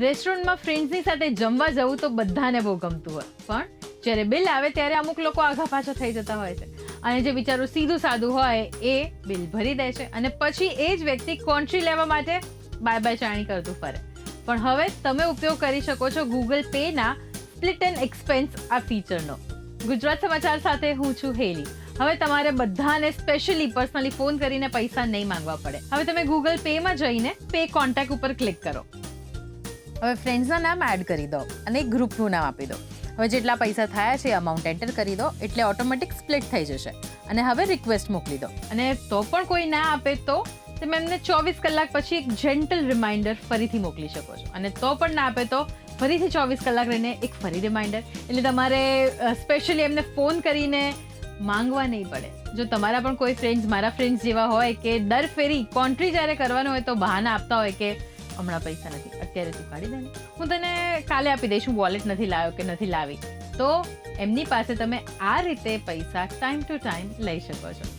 રેસ્ટોરન્ટમાં ફ્રેન્ડ્સની સાથે જમવા જવું તો બધાને બહુ ગમતું હોય, પણ જ્યારે બિલ આવે ત્યારે અમુક લોકો આઘા પાછા થઈ જતા હોય છે અને જે બિચારું સીધું સાદું હોય એ બિલ ભરી દે છે અને પછી એ જ વ્યક્તિ કોન્ટ્રી લેવા માટે બાય બાય ચાણી કરતું ફરે. પણ હવે તમે ઉપયોગ કરી શકો છો ગૂગલ પેના સ્પ્લિટ એન્ડ એક્સપેન્સ આ ફીચરનો. ગુજરાત સમાચાર સાથે હું છું હેલી. હવે તમારે બધાને સ્પેશિયલી પર્સનલી ફોન કરીને પૈસા નહીં માંગવા પડે. હવે તમે ગૂગલ પેમાં જઈને પે કોન્ટેક્ટ ઉપર ક્લિક કરો. હવે ફ્રેન્ડ્સના નામ એડ કરી દો અને એક ગ્રુપનું નામ આપી દો. હવે જેટલા પૈસા થયા છે એ અમાઉન્ટ એન્ટર કરી દો એટલે ઓટોમેટિક સ્પ્લિટ થઈ જશે. અને હવે રિક્વેસ્ટ મોકલી દો અને તો પણ કોઈ ના આપે તો તમે એમને 24 કલાક પછી એક જેન્ટલ રિમાઇન્ડર ફરીથી મોકલી શકો છો. અને તો પણ ના આપે તો ફરીથી 24 કલાક રહીને એક ફરી રિમાઇન્ડર. એટલે તમારે સ્પેશિયલી એમને ફોન કરીને માંગવા નહીં પડે. જો તમારા પણ કોઈ ફ્રેન્ડ્સ મારા ફ્રેન્ડ્સ જેવા હોય કે દર ફેરી કોન્ટ્રી જ્યારે કરવાનું હોય તો બહાના આપતા હોય કે હમણાં પૈસા નથી, અત્યારે તું કાઢી દે ને, હું તને કાલે આપી દઈશ, હું વોલેટ નથી લાવ્યો કે નથી લાવી, તો એમની પાસે તમે આ રીતે પૈસા ટાઈમ ટુ ટાઈમ લઈ શકો છો.